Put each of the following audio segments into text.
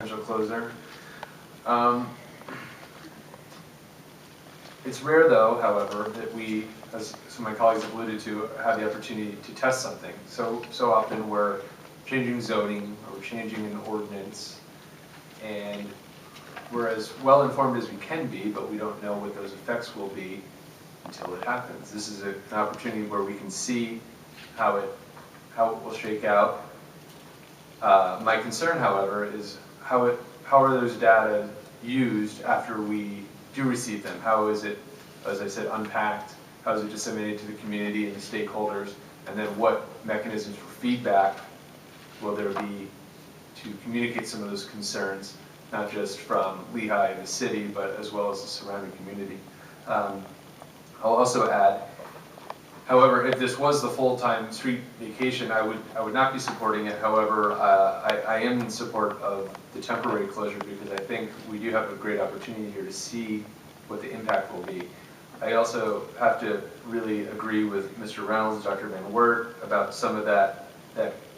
potential closer. It's rare though, however, that we, as some of my colleagues have alluded to, have the opportunity to test something. So often we're changing zoning or changing an ordinance, and we're as well informed as we can be, but we don't know what those effects will be until it happens. This is an opportunity where we can see how it will shake out. My concern, however, is how are those data used after we do receive them? How is it, as I said, unpacked? How is it disseminated to the community and the stakeholders? And then what mechanisms for feedback will there be to communicate some of those concerns, not just from Lehigh and the city, but as well as the surrounding community? I'll also add, however, if this was the full-time street vacation, I would not be supporting it. However, I am in support of the temporary closure because I think we do have a great opportunity here to see what the impact will be. I also have to really agree with Mr. Reynolds and Dr. Van Wert about some of that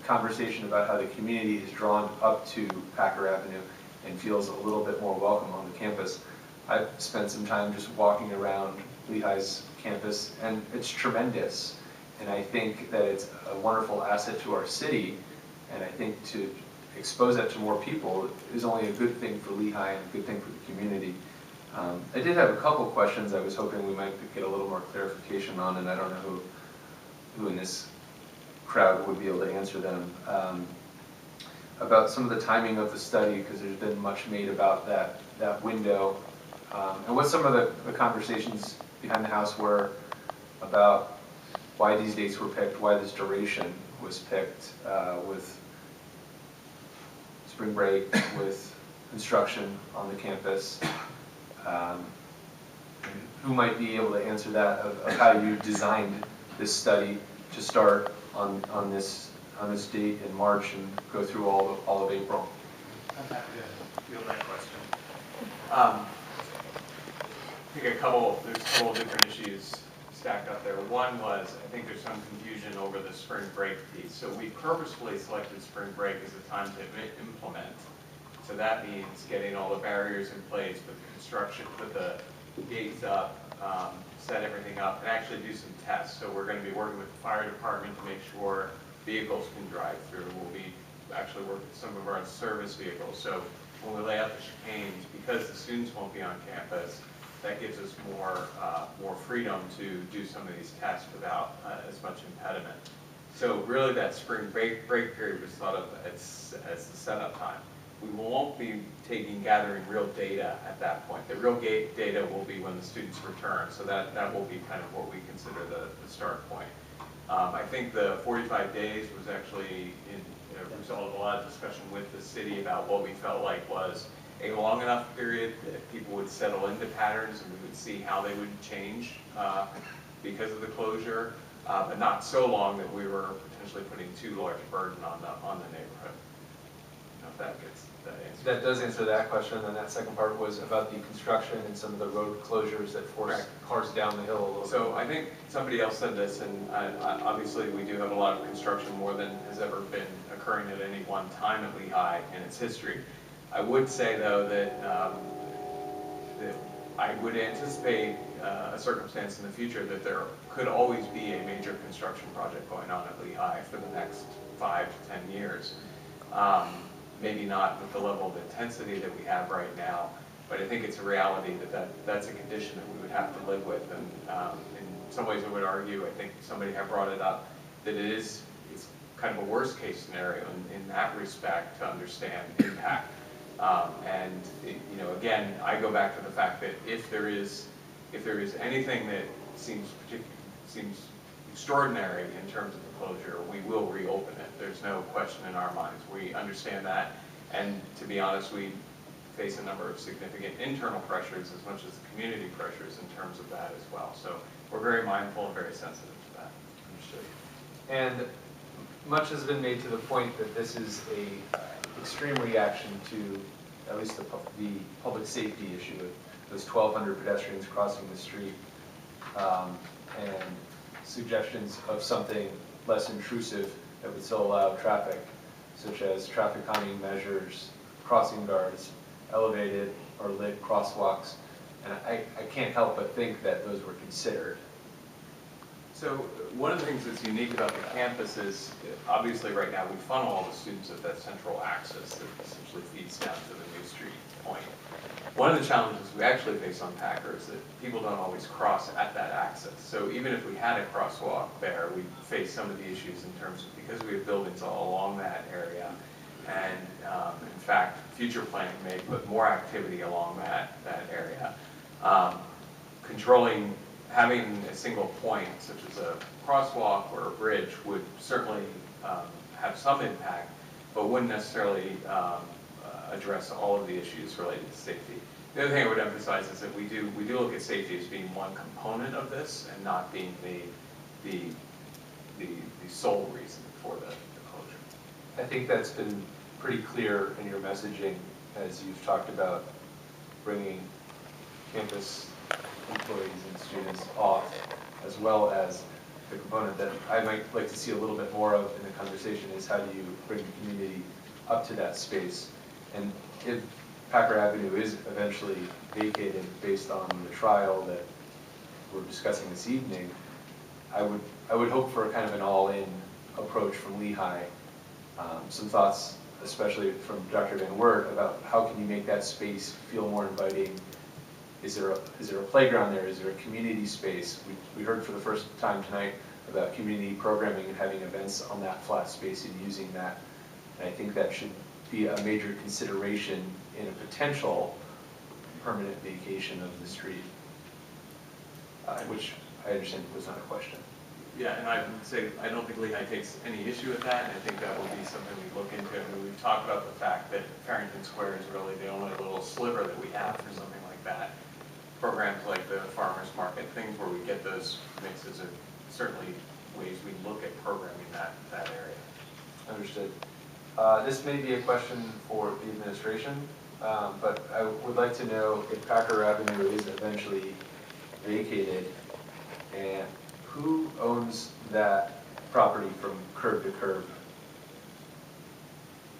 conversation about how the community is drawn up to Packer Avenue and feels a little bit more welcome on the campus. I've spent some time just walking around Lehigh's campus, and it's tremendous. And I think that it's a wonderful asset to our city, and I think to expose that to more people is only a good thing for Lehigh and a good thing for the community. I did have a couple questions I was hoping we might get a little more clarification on, and I don't know who in this crowd would be able to answer them. About some of the timing of the study, because there's been much made about that window, and what some of the conversations behind the house were about why these dates were picked, why this duration was picked, with spring break, with construction on the campus. Who might be able to answer that of how you designed this study to start on this date in March and go through all of April? I'm happy to field that question. I think there's a couple of different issues stacked up there. One was, I think there's some confusion over the spring break piece. So we purposefully selected spring break as a time to implement. So that means getting all the barriers in place, put the construction, put the gates up, set everything up, and actually do some tests. So we're going to be working with the fire department to make sure vehicles can drive through. We'll be actually working with some of our service vehicles. So when we lay out the chicanes, because the students won't be on campus, that gives us more freedom to do some of these tests without as much impediment. So really that spring break period was thought of as the setup time. We won't be gathering real data at that point. The real data will be when the students return. So that will be kind of what we consider the start point. I think the 45 days was actually a result of a lot of discussion with the city about what we felt like was a long enough period that people would settle into patterns and we would see how they would change because of the closure, but not so long that we were potentially putting too large a burden on the neighborhood. I don't know if that gets that answer. That does answer that question, and then that second part was about the construction and some of the road closures that force cars down the hill a little bit. So I think somebody else said this, and obviously we do have a lot of construction, more than has ever been occurring at any one time at Lehigh in its history. I would say, though, that I would anticipate a circumstance in the future that there could always be a major construction project going on at Lehigh for the next 5 to 10 years. Maybe not with the level of intensity that we have right now, but I think it's a reality that's a condition that we would have to live with. And in some ways I would argue, I think somebody had brought it up, that it's kind of a worst case scenario in that respect to understand impact. Again, I go back to the fact that if there is anything that seems extraordinary in terms of the closure, we will reopen it. There's no question in our minds. We understand that, and to be honest, we face a number of significant internal pressures as much as the community pressures in terms of that as well. So we're very mindful and very sensitive to that. Understood. And much has been made to the point that this is a extreme reaction to at least the public safety issue of those 1,200 pedestrians crossing the street, and suggestions of something less intrusive that would still allow traffic, such as traffic calming measures, crossing guards, elevated or lit crosswalks, and I can't help but think that those were considered. So one of the things that's unique about the campus is, obviously right now we funnel all the students at that central axis that essentially feeds down to the New Street point. One of the challenges we actually face on Packer is that people don't always cross at that axis. So even if we had a crosswalk there, we face some of the issues in terms of, because we have buildings all along that area, and in fact, future planning may put more activity along that area. Controlling, having a single point, such as a crosswalk or a bridge, would certainly have some impact, but wouldn't necessarily address all of the issues related to safety. The other thing I would emphasize is that we do look at safety as being one component of this and not being the sole reason for the closure. I think that's been pretty clear in your messaging as you've talked about bringing campus employees and students off, as well as the component that I might like to see a little bit more of in the conversation is how do you bring the community up to that space. And if Packer Avenue is eventually vacated based on the trial that we're discussing this evening, I would hope for kind of an all-in approach from Lehigh. Some thoughts, especially from Dr. Van Wert, about how can you make that space feel more inviting. Is there a playground there? Is there a community space? We heard for the first time tonight about community programming and having events on that flat space and using that. And I think that should be a major consideration in a potential permanent vacation of the street, which I understand was not a question. Yeah, and I would say, I don't think Lehigh takes any issue with that, and I think that will be something we look into. I mean, we've talked about the fact that Farrington Square is really the only little sliver that we have for something like that. Programs like the farmers market, things where we get those mixes are certainly ways we look at programming that area. Understood. This may be a question for the administration, but I would like to know if Packer Avenue is eventually vacated, and who owns that property from curb to curb?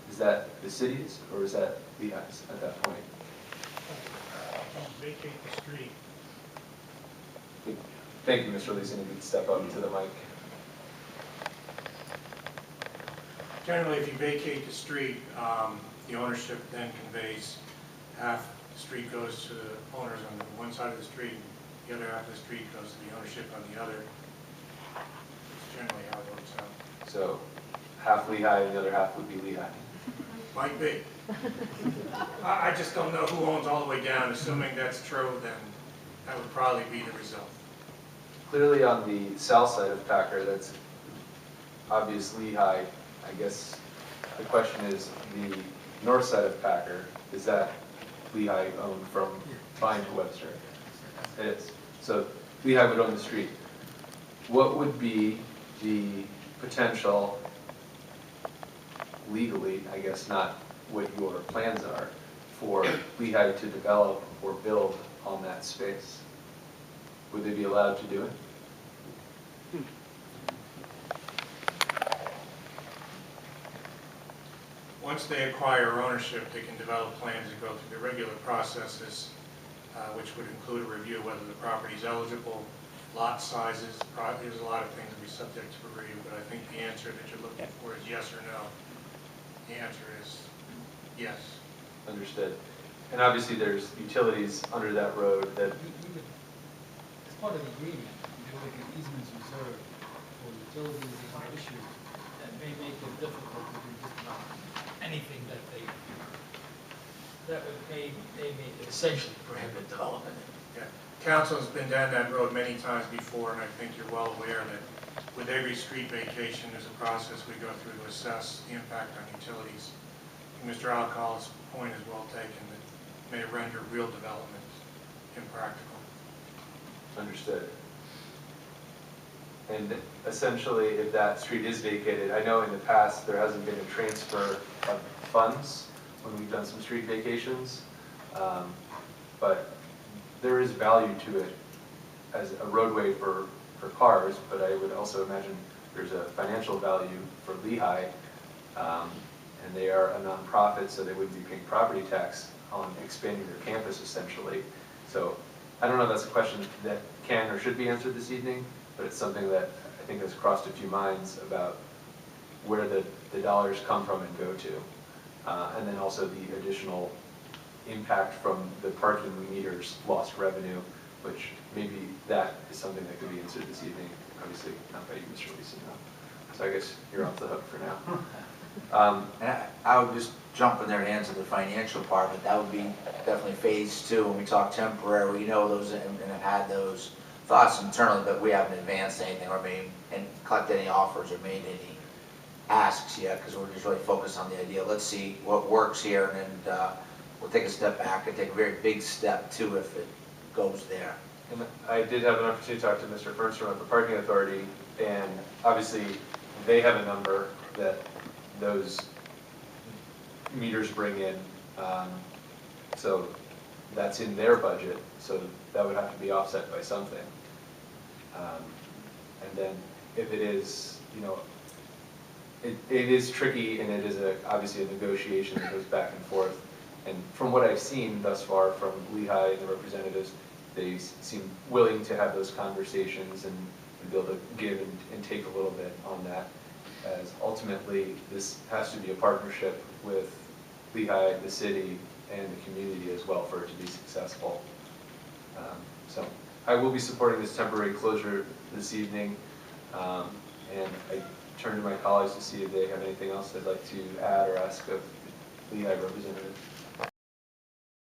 Is that the city's or is that Lehigh's at that point? Vacate the street. Thank you, Mr. Leeson, if you'd step up to the mic. Generally, if you vacate the street, the ownership then conveys half the street goes to the owners on the one side of the street, the other half of the street goes to the ownership on the other. That's generally how it works out. So half Lehigh and the other half would be Lehigh. Might be. I just don't know who owns all the way down. Assuming that's true, then that would probably be the result. Clearly on the south side of Packer, that's obvious Lehigh. I guess the question is the north side of Packer, is that Lehigh owned from Vine to Webster? It is. So Lehigh would own the street. What would be the potential legally, I guess not what your plans are, for Lehigh to develop or build on that space? Would they be allowed to do it? Once they acquire ownership, they can develop plans and go through the regular processes, which would include a review of whether the property is eligible, lot sizes. There's a lot of things to be subject to review, but I think the answer that you're looking for is yes or no. The answer is yes. Understood. And obviously there's utilities under that road that... As part of the agreement, there will be easements reserved for utilities and issues that may make it difficult to do just about anything that they may essentially prohibit development. Yeah. Council's been down that road many times before, and I think you're well aware that with every street vacation, there's a process we go through to assess the impact on utilities. Mr. Alcal's point is well taken, that may render real development impractical. Understood. And essentially, if that street is vacated, I know in the past there hasn't been a transfer of funds when we've done some street vacations, but there is value to it as a roadway for cars, but I would also imagine there's a financial value for Lehigh. and they are a nonprofit, so they wouldn't be paying property tax on expanding their campus essentially. So I don't know if that's a question that can or should be answered this evening, but it's something that I think has crossed a few minds about where the dollars come from and go to. And then also the additional impact from the parking meters lost revenue, which maybe that is something that could be answered this evening, obviously not by you, Mr. Leeson. So I guess you're off the hook for now. And I would just jump in there and answer the financial part, but that would be definitely phase two. When we talk temporary, we know those and have had those thoughts internally, but we haven't advanced anything or made and collected any offers or made any asks yet, because we're just really focused on the idea. Let's see what works here, and then we'll take a step back and take a very big step too if it goes there. And I did have an opportunity to talk to Mr. Fernstrom at the Parking Authority, and obviously they have a number that those meters bring in. So that's in their budget, so that would have to be offset by something. And then if it is, you know, it is tricky, and it is obviously a negotiation that goes back and forth. And from what I've seen thus far from Lehigh and the representatives, they seem willing to have those conversations and be able to give and take a little bit on that, as ultimately this has to be a partnership with Lehigh, the city, and the community as well for it to be successful. So I will be supporting this temporary closure this evening, and I turn to my colleagues to see if they have anything else they'd like to add or ask of the Lehigh representative.